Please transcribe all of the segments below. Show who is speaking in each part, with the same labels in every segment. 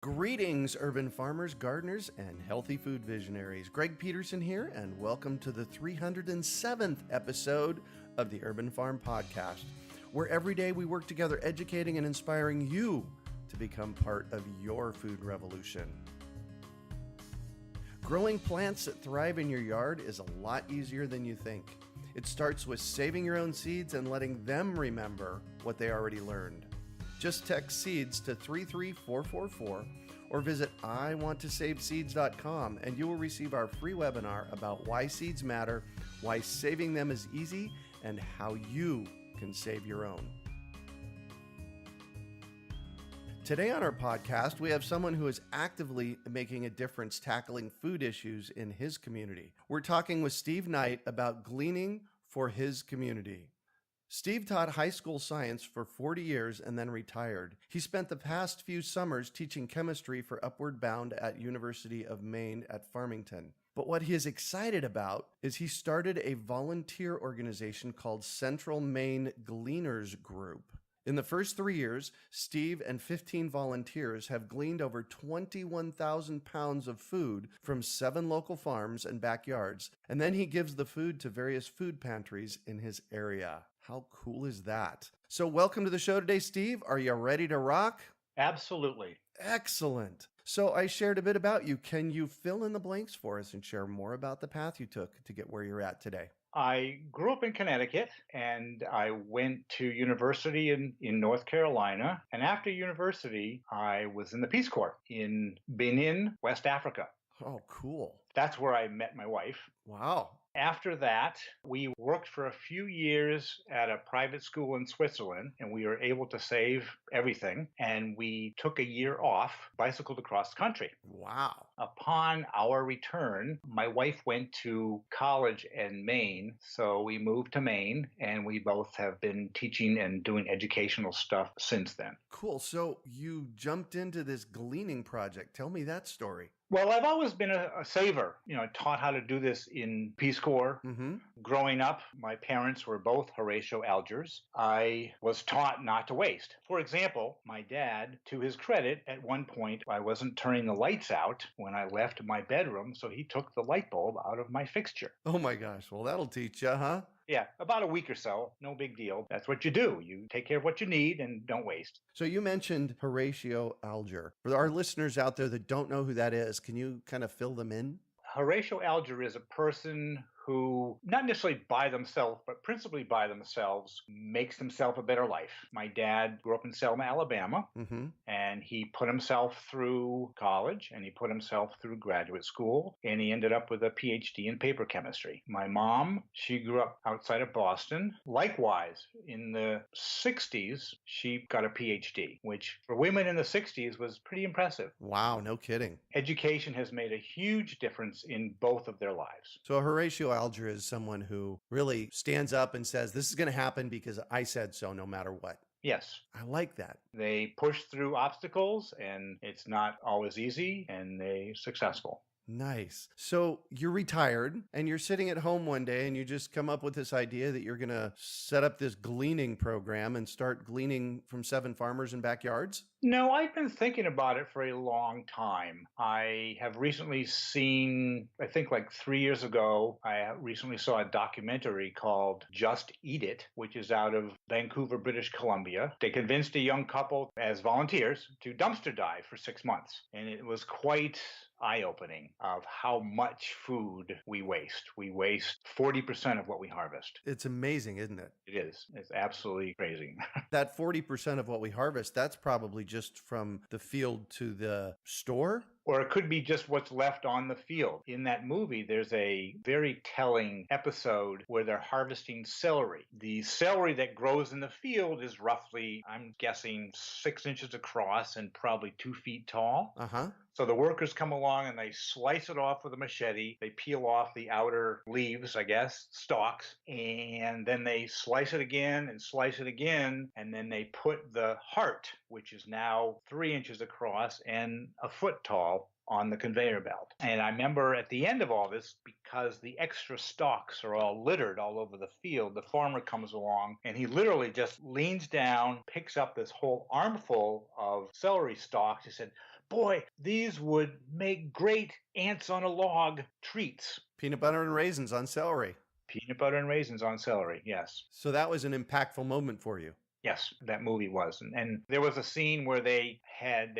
Speaker 1: Greetings, urban farmers, gardeners, and healthy food visionaries. Greg Peterson here, and welcome to the 307th episode of the Urban Farm Podcast, where every day we work together educating and inspiring you to become part of your food revolution. Growing plants that thrive in your yard is a lot easier than you think. It starts with saving your own seeds and letting them remember what they already learned. Just text SEEDS to 33444 or visit iwanttosaveseeds.com and you will receive our free webinar about why seeds matter, why saving them is easy, and how you can save your own. Today on our podcast, we have someone who is actively making a difference tackling food issues in his community. We're talking with Steve Knight about gleaning for his community. Steve taught high school science for 40 years and then retired. He spent the past few summers teaching chemistry for Upward Bound at University of Maine at Farmington. But what he is excited about is he started a volunteer organization called Central Maine Gleaners Group. In the first 3 years, Steve and 15 volunteers have gleaned over 21,000 pounds of food from 7 local farms and backyards, and then he gives the food to various food pantries in his area. How cool is that? So welcome to the show today, Steve. Are you ready to rock?
Speaker 2: Absolutely.
Speaker 1: Excellent. So I shared a bit about you. Can you fill in the blanks for us and share more about the path you took to get where you're at today?
Speaker 2: I grew up in Connecticut and I went to university in North Carolina. And after university, I was in the Peace Corps in Benin, West Africa.
Speaker 1: Oh, cool.
Speaker 2: That's where I met my wife.
Speaker 1: Wow.
Speaker 2: After that, we worked for a few years at a private school in Switzerland, and we were able to save everything. And we took a year off, bicycled across the country.
Speaker 1: Wow.
Speaker 2: Upon our return, my wife went to college in Maine, so we moved to Maine, and we both have been teaching and doing educational stuff since then.
Speaker 1: Cool. So you jumped into this gleaning project. Tell me that story.
Speaker 2: Well, I've always been a saver. Taught how to do this in Peace Corps.
Speaker 1: Mm-hmm.
Speaker 2: Growing up, my parents were both Horatio Algers. I was taught not to waste. For example, my dad, to his credit, at one point, I wasn't turning the lights out when I left my bedroom, so he took the light bulb out of my fixture.
Speaker 1: Oh my gosh. Well, that'll teach you, huh?
Speaker 2: Yeah, about a week or so. No big deal. That's what you do. You take care of what you need and don't waste.
Speaker 1: So you mentioned Horatio Alger. For our listeners out there that don't know who that is, can you kind of fill them in?
Speaker 2: Horatio Alger is a person who, not necessarily by themselves, but principally by themselves, makes themselves a better life. My dad grew up in Selma, Alabama, and he put himself through college, and he put himself through graduate school, and he ended up with a PhD in paper chemistry. My mom, she grew up outside of Boston. Likewise, in the 60s, she got a PhD, which for women in the 60s was pretty impressive.
Speaker 1: Wow, no kidding.
Speaker 2: Education has made a huge difference in both of their lives.
Speaker 1: So Horatio Alger is someone who really stands up and says, this is going to happen because I said so no matter what.
Speaker 2: Yes.
Speaker 1: I like that.
Speaker 2: They push through obstacles, and it's not always easy, and they're successful.
Speaker 1: Nice. So you're retired and you're sitting at home one day and you just come up with this idea that you're going to set up this gleaning program and start gleaning from 7 farmers and backyards?
Speaker 2: No, I've been thinking about it for a long time. I have recently seen, I think like 3 years ago, I recently saw a documentary called Just Eat It, which is out of Vancouver, British Columbia. They convinced a young couple as volunteers to dumpster dive for 6 months. And it was quite eye-opening of how much food we waste. We waste 40% of what we harvest.
Speaker 1: It's amazing, isn't it?
Speaker 2: It is. It's absolutely crazy.
Speaker 1: That 40% of what we harvest, that's probably just from the field to the store?
Speaker 2: Or it could be just what's left on the field. In that movie, there's a very telling episode where they're harvesting celery. The celery that grows in the field is roughly, I'm guessing, 6 inches across and probably 2 feet tall.
Speaker 1: Uh-huh.
Speaker 2: So the workers come along and they slice it off with a machete. They peel off the outer leaves, I guess, stalks, and then they slice it again and slice it again. And then they put the heart, which is now 3 inches across and a foot tall, on the conveyor belt. And I remember at the end of all this, because the extra stalks are all littered all over the field, the farmer comes along and he literally just leans down, picks up this whole armful of celery stalks. He said, boy, these would make great ants on a log treats.
Speaker 1: Peanut butter and raisins on celery.
Speaker 2: Peanut butter and raisins on celery, yes.
Speaker 1: So that was an impactful moment for you.
Speaker 2: Yes, that movie was. And there was a scene where they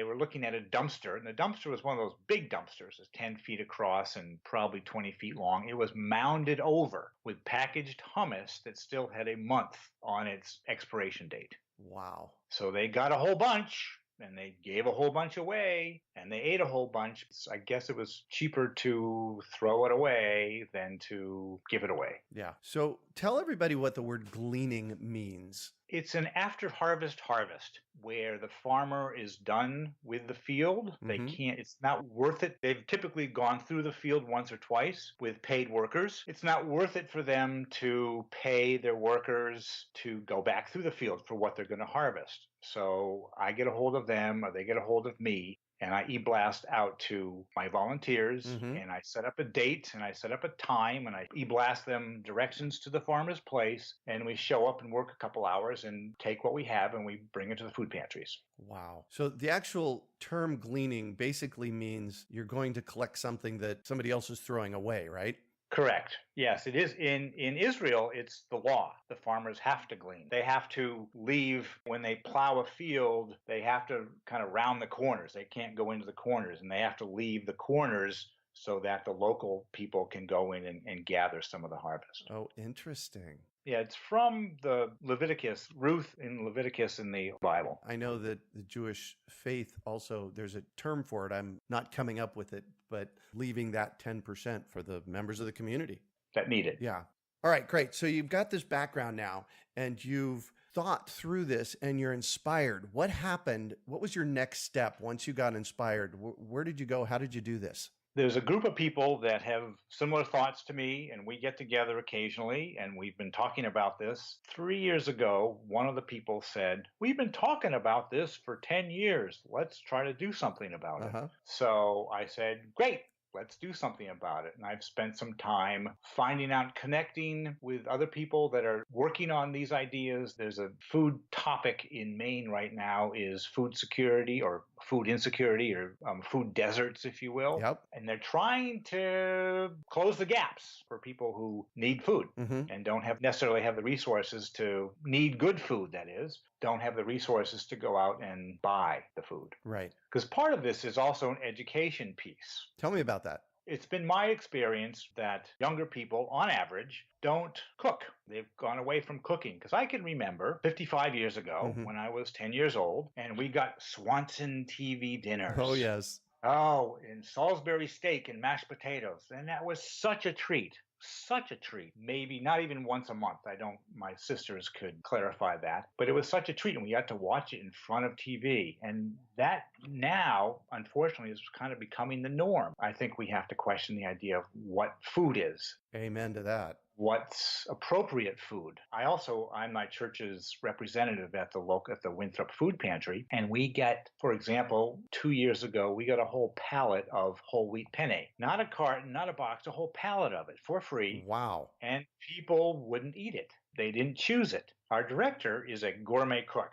Speaker 2: were looking at a dumpster, and the dumpster was one of those big dumpsters. It's 10 feet across and probably 20 feet long. It was mounded over with packaged hummus that still had a month on its expiration date.
Speaker 1: Wow.
Speaker 2: So they got a whole bunch, and they gave a whole bunch away, and they ate a whole bunch. I guess it was cheaper to throw it away than to give it away.
Speaker 1: Yeah. So tell everybody what the word gleaning means.
Speaker 2: It's an after-harvest harvest where the farmer is done with the field. It's not worth it. They've typically gone through the field once or twice with paid workers. It's not worth it for them to pay their workers to go back through the field for what they're going to harvest. So I get a hold of them, or they get a hold of me, and I e-blast out to my volunteers, and I set up a date, and I set up a time, and I e-blast them directions to the farmer's place, and we show up and work a couple hours and take what we have, and we bring it to the food pantries.
Speaker 1: Wow. So the actual term gleaning basically means you're going to collect something that somebody else is throwing away, right?
Speaker 2: Correct. Yes, it is. In Israel, it's the law. The farmers have to glean. They have to leave when they plow a field. They have to kind of round the corners. They can't go into the corners, and they have to leave the corners so that the local people can go in and gather some of the harvest.
Speaker 1: Oh, interesting.
Speaker 2: Yeah, it's from the Leviticus, Ruth in Leviticus in the Bible.
Speaker 1: I know that the Jewish faith also, there's a term for it. I'm not coming up with it, but leaving that 10% for the members of the community
Speaker 2: that need it.
Speaker 1: Yeah. All right, great. So you've got this background now, and you've thought through this, and you're inspired. What happened? What was your next step once you got inspired? Where did you go? How did you do this?
Speaker 2: There's a group of people that have similar thoughts to me, and we get together occasionally, and we've been talking about this. 3 years ago, one of the people said, "We've been talking about this for 10 years. Let's try to do something about it." So I said, "Great. Let's do something about it." And I've spent some time finding out, connecting with other people that are working on these ideas. There's a food topic in Maine right now is food security or food insecurity or food deserts, if you will.
Speaker 1: Yep.
Speaker 2: And they're trying to close the gaps for people who need food and don't necessarily have the resources to need good food, that is, don't have the resources to go out and buy the food.
Speaker 1: Right.
Speaker 2: Because part of this is also an education piece.
Speaker 1: Tell me about that.
Speaker 2: It's been my experience that younger people, on average, don't cook. They've gone away from cooking. Because I can remember 55 years ago when I was 10 years old, and we got Swanson TV dinners.
Speaker 1: Oh, yes.
Speaker 2: Oh, and Salisbury steak and mashed potatoes. And that was such a treat. Such a treat. Maybe not even once a month. My sisters could clarify that. But it was such a treat, and we got to watch it in front of TV. And that now, unfortunately, is kind of becoming the norm. I think we have to question the idea of what food is.
Speaker 1: Amen to that.
Speaker 2: What's appropriate food. I'm my church's representative at the Winthrop Food Pantry, and we get, for example, 2 years ago, we got a whole pallet of whole wheat penne. Not a carton, not a box, a whole pallet of it for free.
Speaker 1: Wow.
Speaker 2: And people wouldn't eat it. They didn't choose it. Our director is a gourmet cook.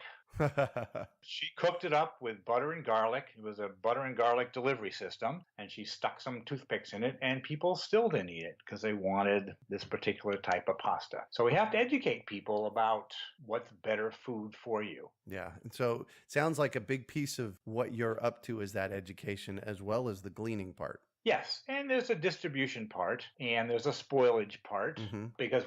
Speaker 2: She cooked it up with butter and garlic. It was a butter and garlic delivery system, and she stuck some toothpicks in it, and people still didn't eat it because they wanted this particular type of pasta. So we have to educate people about what's better food for you.
Speaker 1: Yeah. And so it sounds like a big piece of what you're up to is that education as well as the gleaning part.
Speaker 2: Yes, and there's a distribution part, and there's a spoilage part, because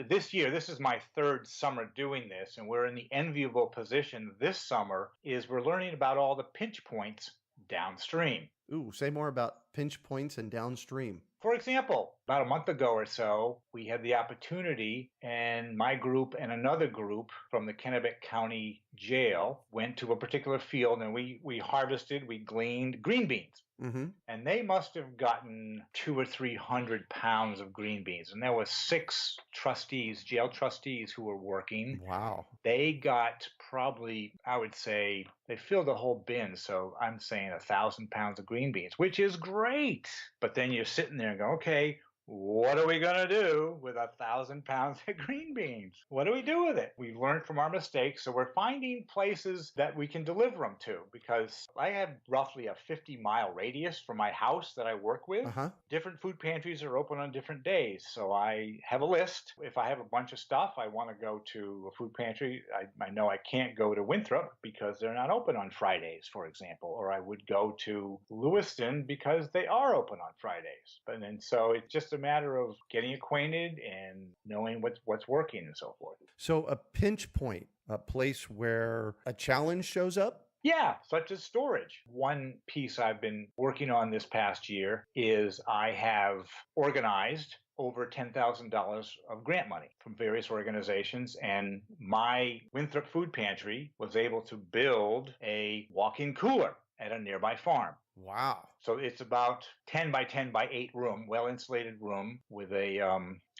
Speaker 2: this year, this is my third summer doing this, and we're in the enviable position this summer is we're learning about all the pinch points downstream.
Speaker 1: Ooh, say more about pinch points and downstream.
Speaker 2: For example, about a month ago or so, we had the opportunity, and my group and another group from the Kennebec County Jail went to a particular field, and we harvested, we gleaned green beans. And they must have gotten 200 or 300 pounds of green beans. And there were 6 trustees, jail trustees, who were working.
Speaker 1: Wow.
Speaker 2: They got probably, I would say, they filled the whole bin. So I'm saying 1,000 pounds of green beans, which is great. But then you're sitting there and go, okay, what are we going to do with 1,000 pounds of green beans? What do we do with it? We've learned from our mistakes, so we're finding places that we can deliver them to, because I have roughly a 50-mile radius from my house that I work with. Different food pantries are open on different days, so I have a list. If I have a bunch of stuff, I want to go to a food pantry. I know I can't go to Winthrop because they're not open on Fridays, for example, or I would go to Lewiston because they are open on Fridays. And so it's just a matter of getting acquainted and knowing what's working and so forth.
Speaker 1: So a pinch point, a place where a challenge shows up?
Speaker 2: Yeah, such as storage. One piece I've been working on this past year is I have organized over $10,000 of grant money from various organizations, and my Winthrop Food Pantry was able to build a walk-in cooler at a nearby farm.
Speaker 1: Wow.
Speaker 2: So it's about 10 by 10 by 8 room, well-insulated room with a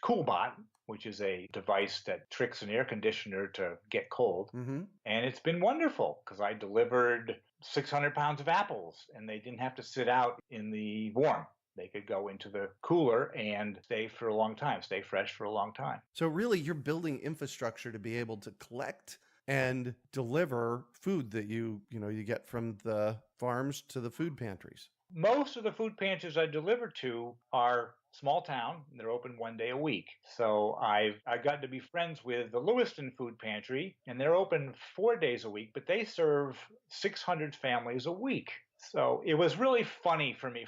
Speaker 2: CoolBot, which is a device that tricks an air conditioner to get cold. And it's been wonderful because I delivered 600 pounds of apples and they didn't have to sit out in the warm. They could go into the cooler and stay for a long time, stay fresh for a long time.
Speaker 1: So really, you're building infrastructure to be able to collect and deliver food that you get from the farms to the food pantries.
Speaker 2: Most of the food pantries I deliver to are small town. They're open one day a week. So I've gotten to be friends with the Lewiston Food Pantry, and they're open 4 days a week, but they serve 600 families a week. So it was really funny for me.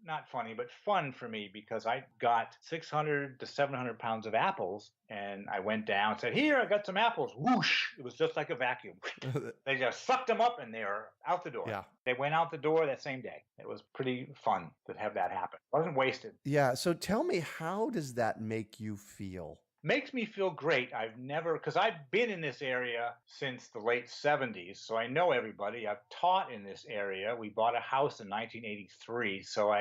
Speaker 2: Not funny, but fun for me, because I got 600 to 700 pounds of apples, and I went down and said, here, I got some apples. Whoosh! It was just like a vacuum. They just sucked them up and they were out the door.
Speaker 1: Yeah.
Speaker 2: They went out the door that same day. It was pretty fun to have that happen. It wasn't wasted.
Speaker 1: Yeah. So tell me, how does that make you feel?
Speaker 2: Makes me feel great. Because I've been in this area since the late 70s, so I know everybody. I've taught in this area. We bought a house in 1983, so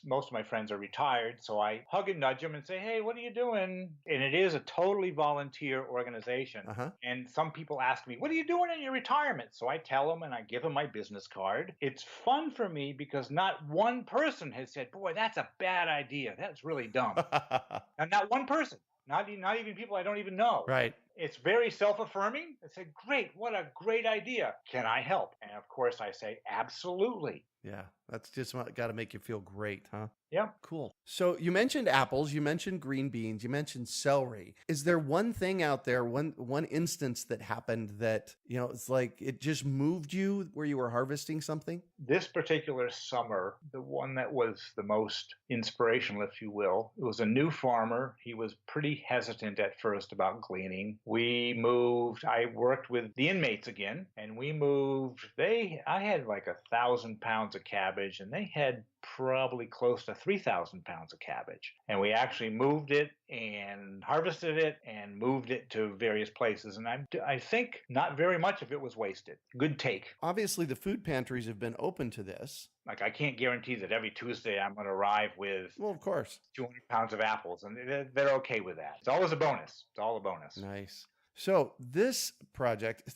Speaker 2: most of my friends are retired, so I hug and nudge them and say, hey, what are you doing? And it is a totally volunteer organization. And some people ask me, what are you doing in your retirement? So I tell them and I give them my business card. It's fun for me because not one person has said, boy, that's a bad idea. That's really dumb. And not one person. Not even people I don't even know.
Speaker 1: Right.
Speaker 2: It's very self-affirming. I say, great, what a great idea. Can I help? And of course I say, absolutely.
Speaker 1: Yeah, that's just got to make you feel great, huh?
Speaker 2: Yeah.
Speaker 1: Cool. So you mentioned apples, you mentioned green beans, you mentioned celery. Is there one thing out there, one instance that happened that, it's like it just moved you where you were harvesting something?
Speaker 2: This particular summer, the one that was the most inspirational, if you will, it was a new farmer. He was pretty hesitant at first about gleaning. We moved, I worked with the inmates again, and we moved, I had like 1,000 pounds of cabbage, and they had probably close to 3,000 pounds of cabbage. And we actually moved it and harvested it and moved it to various places. And I think not very much of it was wasted. Good take.
Speaker 1: Obviously, the food pantries have been open to this.
Speaker 2: Like, I can't guarantee that every Tuesday I'm going to arrive with,
Speaker 1: well, of course,
Speaker 2: 200 pounds of apples. And they're okay with that. It's always a bonus. It's all a bonus.
Speaker 1: Nice. So this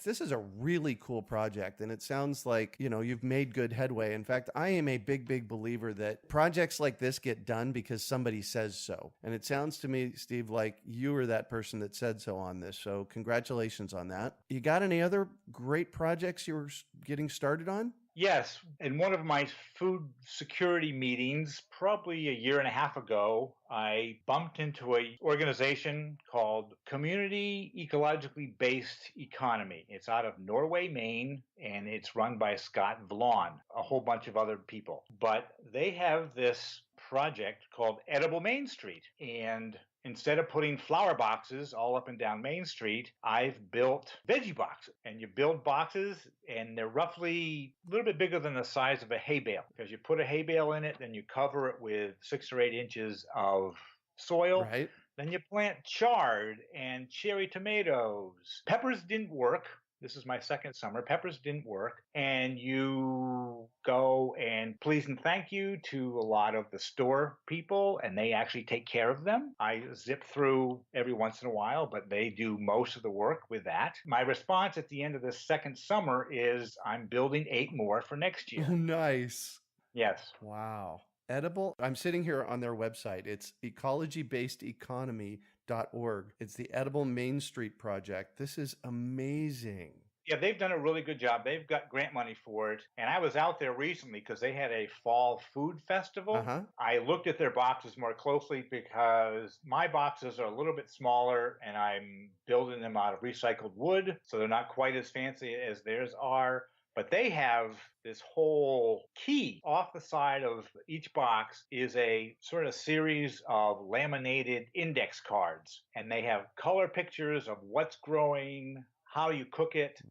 Speaker 1: is a really cool project, and it sounds like, you've made good headway. In fact, I am a big believer that projects like this get done because somebody says so. And it sounds to me, Steve, like you were that person that said so on this. So congratulations on that. You got any other great projects you were getting started on?
Speaker 2: Yes. In one of my food security meetings, probably a year and a half ago, I bumped into an organization called Community Ecologically Based Economy. It's out of Norway, Maine, and it's run by Scott Vlon, a whole bunch of other people. But they have this project called Edible Main Street. And instead of putting flower boxes all up and down Main Street, I've built veggie boxes. And you build boxes, and they're roughly a little bit bigger than the size of a hay bale. Because you put a hay bale in it, then you cover it with 6 or 8 inches of soil.
Speaker 1: Right.
Speaker 2: Then you plant chard and cherry tomatoes. Peppers didn't work. This is my second summer. Peppers didn't work. And you go and please and thank you to a lot of the store people, and they actually take care of them. I zip through every once in a while, but they do most of the work with that. My response at the end of the second summer is I'm building 8 more for next year.
Speaker 1: Oh, nice.
Speaker 2: Yes.
Speaker 1: Wow. Edible. I'm sitting here on their website. It's ecologybasedeconomy.org. It's the Edible Main Street Project. This is amazing.
Speaker 2: Yeah, they've done a really good job. They've got grant money for it. And I was out there recently because they had a fall food festival. I looked at their boxes more closely because my boxes are a little bit smaller and I'm building them out of recycled wood. So they're not quite as fancy as theirs are. But they have this whole key off the side of each box is a sort of series of laminated index cards. And they have color pictures of what's growing, how you cook it,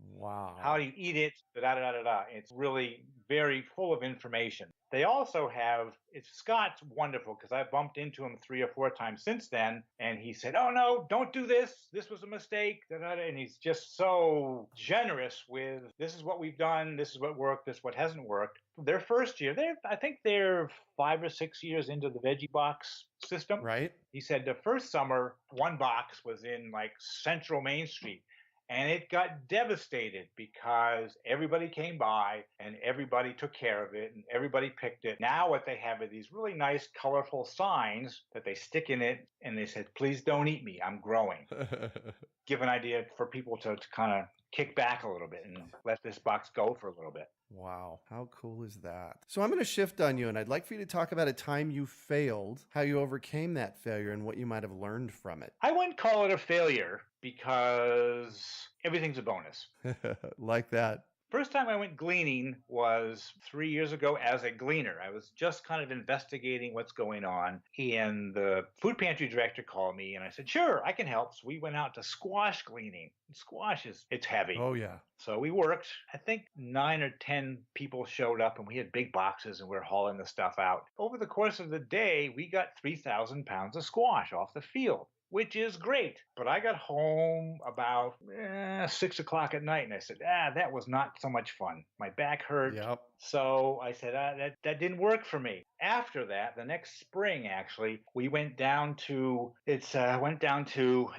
Speaker 2: how you eat it, da-da-da-da-da. It's really very full of information. They also have, Scott's wonderful because I bumped into him 3 or 4 times since then, and he said, oh no, don't do this. This was a mistake, da-da-da. And he's just so generous with, this is what we've done, this is what worked, this is what hasn't worked. Their first year, I think they're 5 or 6 years into the veggie box system.
Speaker 1: Right.
Speaker 2: He said the first summer, one box was in like Central Maine Street. And it got devastated because everybody came by and everybody took care of it and everybody picked it. Now what they have are these really nice, colorful signs that they stick in it. And they said, please don't eat me. I'm growing. Give an idea for people to kind of kick back a little bit and let this box go for a little bit.
Speaker 1: Wow. How cool is that? So I'm going to shift on you, and I'd like for you to talk about a time you failed, how you overcame that failure, and what you might have learned from it.
Speaker 2: I wouldn't call it a failure because everything's a bonus.
Speaker 1: Like that.
Speaker 2: First time I went gleaning was 3 years ago as a gleaner. I was just kind of investigating what's going on. And the food pantry director called me and I said, sure, I can help. So we went out to squash gleaning. Squash it's heavy.
Speaker 1: Oh, yeah.
Speaker 2: So we worked. I think 9 or 10 people showed up and we had big boxes and we were hauling the stuff out. Over the course of the day, we got 3,000 pounds of squash off the field, which is great. But I got home about 6 o'clock at night and I said, that was not so much fun. My back hurt.
Speaker 1: Yep.
Speaker 2: So I said, that didn't work for me. After that, the next spring, actually, we went down to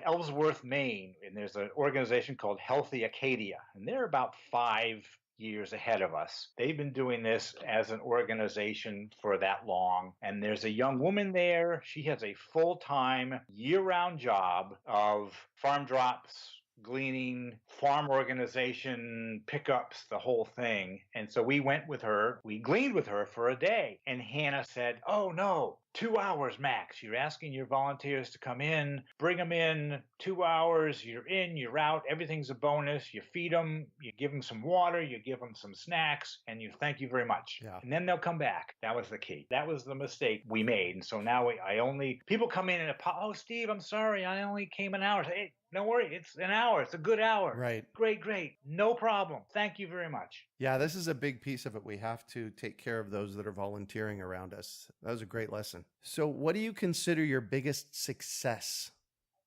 Speaker 2: Ellsworth, Maine, and there's an organization called Healthy Acadia, and they're about 5 years ahead of us. They've been doing this as an organization for that long. And there's a young woman there. She has a full-time, year-round job of farm drops, gleaning, farm organization, pickups, the whole thing. And so we went with her. We gleaned with her for a day. And Hannah said, oh, no, 2 hours max. You're asking your volunteers to come in, bring them in, 2 hours, you're in, you're out, everything's a bonus. You feed them, you give them some water, you give them some snacks, and you thank you very much.
Speaker 1: Yeah.
Speaker 2: And then they'll come back. That was the key. That was the mistake we made. And so now people come in and, oh, Steve, I'm sorry, I only came an hour. Hey, don't worry, it's an hour. It's a good hour.
Speaker 1: Right.
Speaker 2: Great. No problem. Thank you very much.
Speaker 1: Yeah, this is a big piece of it. We have to take care of those that are volunteering around us. That was a great lesson. So what do you consider your biggest success?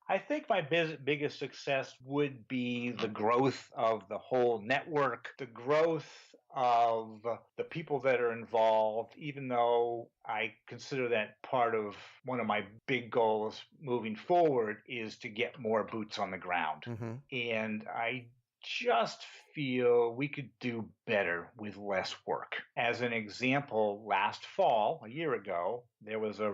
Speaker 2: I think my biggest success would be the growth of the whole network, the growth of the people that are involved, even though I consider that part of one of my big goals moving forward is to get more boots on the ground. Mm-hmm. And I just feel we could do better with less work. As an example, last fall, a year ago, there was a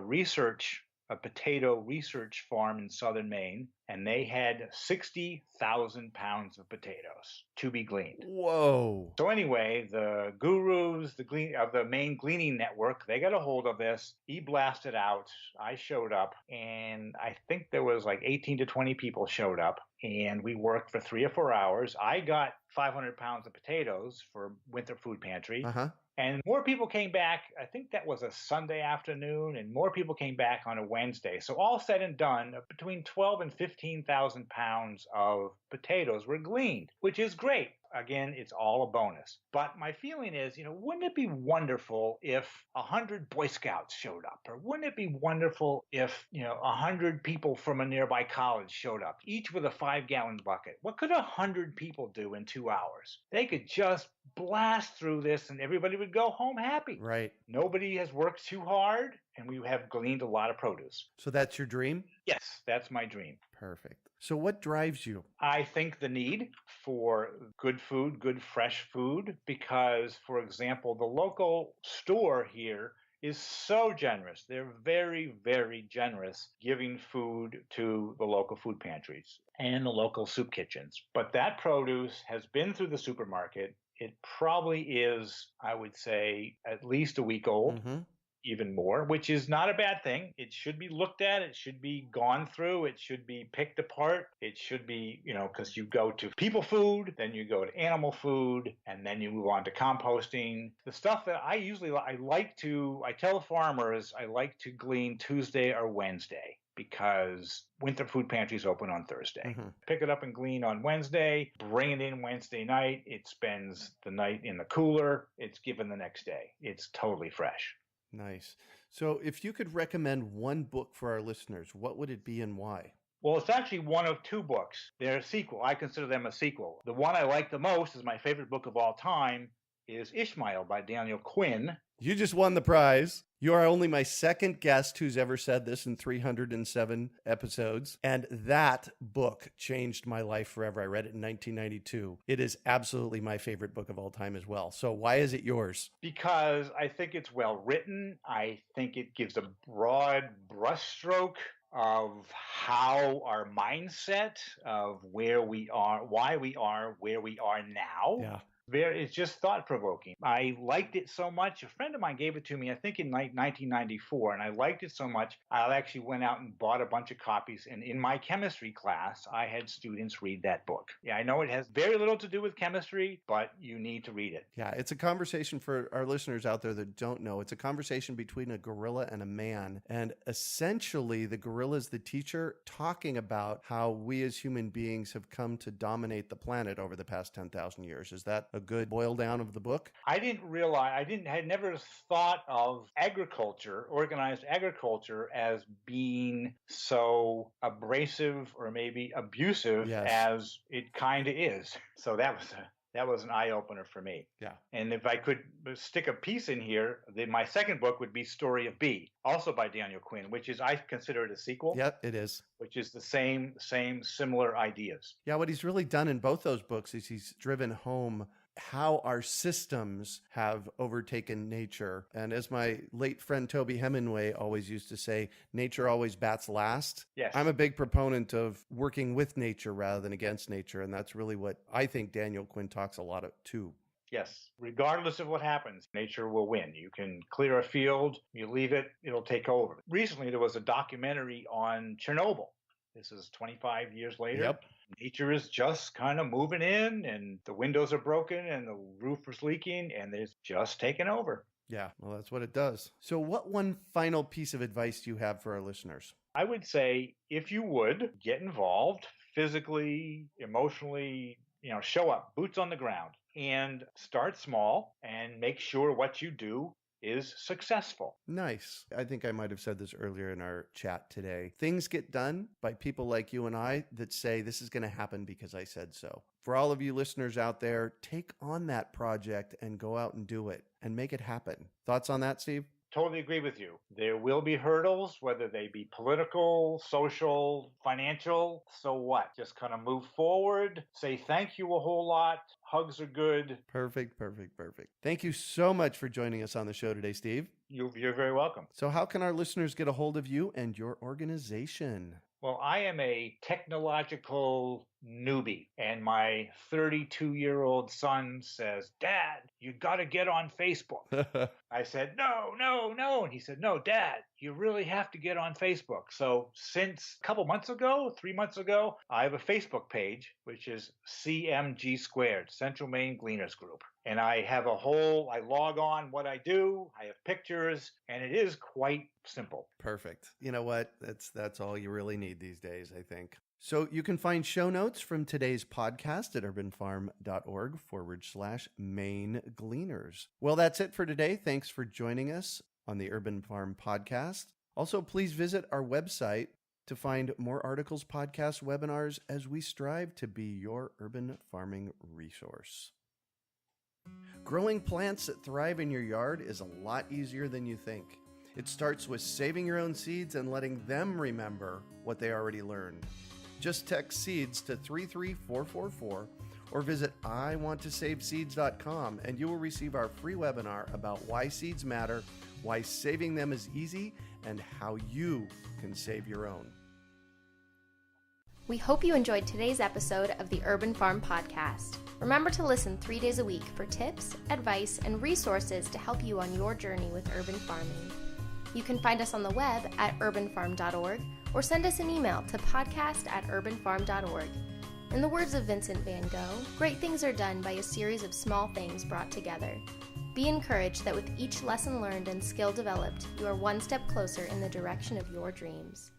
Speaker 2: potato research farm in southern Maine, and they had 60,000 pounds of potatoes to be gleaned.
Speaker 1: Whoa.
Speaker 2: So anyway, the gurus of the Maine Gleaning Network, they got a hold of this. He blasted out. I showed up, and I think there was like 18 to 20 people showed up, and we worked for 3 or 4 hours. I got 500 pounds of potatoes for winter food pantry. Uh-huh. And more people came back. I think that was a Sunday afternoon, and more people came back on a Wednesday. So all said and done, between 12 and 15,000 pounds of potatoes were gleaned, which is great. Again, it's all a bonus. But my feeling is, wouldn't it be wonderful if 100 Boy Scouts showed up? Or wouldn't it be wonderful if, 100 people from a nearby college showed up, each with a 5-gallon bucket? What could 100 people do in 2 hours? They could just blast through this and everybody would go home happy.
Speaker 1: Right.
Speaker 2: Nobody has worked too hard and we have gleaned a lot of produce.
Speaker 1: So that's your dream?
Speaker 2: Yes, that's my dream.
Speaker 1: Perfect. So what drives you?
Speaker 2: I think the need for good food, good fresh food, because, for example, the local store here is so generous. They're very, very generous giving food to the local food pantries and the local soup kitchens. But that produce has been through the supermarket. It probably is, I would say, at least a week old.
Speaker 1: Mm-hmm.
Speaker 2: Even more, which is not a bad thing. It should be looked at. It should be gone through. It should be picked apart. It should be, because you go to people food, then you go to animal food, and then you move on to composting. The stuff that I tell farmers I like to glean Tuesday or Wednesday because winter food pantries open on Thursday.
Speaker 1: Mm-hmm.
Speaker 2: Pick it up and glean on Wednesday, bring it in Wednesday night. It spends the night in the cooler. It's given the next day. It's totally fresh.
Speaker 1: Nice. So if you could recommend one book for our listeners, what would it be and why?
Speaker 2: Well, it's actually one of two books. They're a sequel. I consider them a sequel. The one I like the most is my favorite book of all time is Ishmael by Daniel Quinn.
Speaker 1: You just won the prize. You are only my second guest who's ever said this in 307 episodes. And that book changed my life forever. I read it in 1992. It is absolutely my favorite book of all time as well. So why is it yours?
Speaker 2: Because I think it's well written. I think it gives a broad brushstroke of how our mindset of where we are, why we are where we are now.
Speaker 1: Yeah.
Speaker 2: It's just thought-provoking. I liked it so much. A friend of mine gave it to me, I think in 1994, and I liked it so much, I actually went out and bought a bunch of copies, and in my chemistry class, I had students read that book. Yeah, I know it has very little to do with chemistry, but you need to read it.
Speaker 1: Yeah, it's a conversation for our listeners out there that don't know. It's a conversation between a gorilla and a man, and essentially the gorilla is the teacher talking about how we as human beings have come to dominate the planet over the past 10,000 years. Is that a good boil down of the book?
Speaker 2: I had never thought of agriculture, organized agriculture, as being so abrasive or maybe abusive as it kind of is. So that was an eye-opener for me.
Speaker 1: Yeah.
Speaker 2: And if I could stick a piece in here, my second book would be Story of B, also by Daniel Quinn, which is, I consider it a sequel.
Speaker 1: Yep, it is.
Speaker 2: Which is the same similar ideas.
Speaker 1: Yeah, what he's really done in both those books is he's driven home how our systems have overtaken nature. And as my late friend Toby Hemingway always used to say, nature always bats last.
Speaker 2: Yes.
Speaker 1: I'm a big proponent of working with nature rather than against nature. And that's really what I think Daniel Quinn talks a lot of too.
Speaker 2: Yes. Regardless of what happens, nature will win. You can clear a field, you leave it, it'll take over. Recently, there was a documentary on Chernobyl. This is 25 years later.
Speaker 1: Yep.
Speaker 2: Nature is just kind of moving in, and the windows are broken, and the roof is leaking, and it's just taken over.
Speaker 1: Yeah, well, that's what it does. So what one final piece of advice do you have for our listeners?
Speaker 2: I would say, if you would, get involved physically, emotionally, show up, boots on the ground, and start small and make sure what you do is successful.
Speaker 1: Nice. I think I might have said this earlier in our chat today. Things get done by people like you and I that say this is going to happen because I said so. For all of you listeners out there, take on that project and go out and do it and make it happen. Thoughts on that, Steve?
Speaker 2: Totally agree with you. There will be hurdles, whether they be political, social, financial. So what? Just kind of move forward, say thank you a whole lot. Hugs are good.
Speaker 1: Perfect. Thank you so much for joining us on the show today, Steve.
Speaker 2: You're very welcome.
Speaker 1: So how can our listeners get a hold of you and your organization?
Speaker 2: Well, I am a technological newbie, and my 32-year-old son says, "Dad, you got to get on Facebook." I said, no. And he said, "No, Dad, you really have to get on Facebook." So since a couple months ago, 3 months ago, I have a Facebook page, which is CMG squared, Central Maine Gleaners Group. And I log on what I do, I have pictures, and it is quite simple.
Speaker 1: Perfect. You know what? That's all you really need these days, I think. So you can find show notes from today's podcast at urbanfarm.org/Maine Gleaners. Well, that's it for today. Thanks for joining us on the Urban Farm Podcast. Also, please visit our website to find more articles, podcasts, webinars as we strive to be your urban farming resource. Growing plants that thrive in your yard is a lot easier than you think. It starts with saving your own seeds and letting them remember what they already learned. Just text SEEDS to 33444 or visit iwanttosaveseeds.com and you will receive our free webinar about why seeds matter why saving them is easy, and how you can save your own.
Speaker 3: We hope you enjoyed today's episode of the Urban Farm Podcast. Remember to listen 3 days a week for tips, advice, and resources to help you on your journey with urban farming. You can find us on the web at urbanfarm.org or send us an email to podcast@urbanfarm.org. In the words of Vincent van Gogh, great things are done by a series of small things brought together. Be encouraged that with each lesson learned and skill developed, you are one step closer in the direction of your dreams.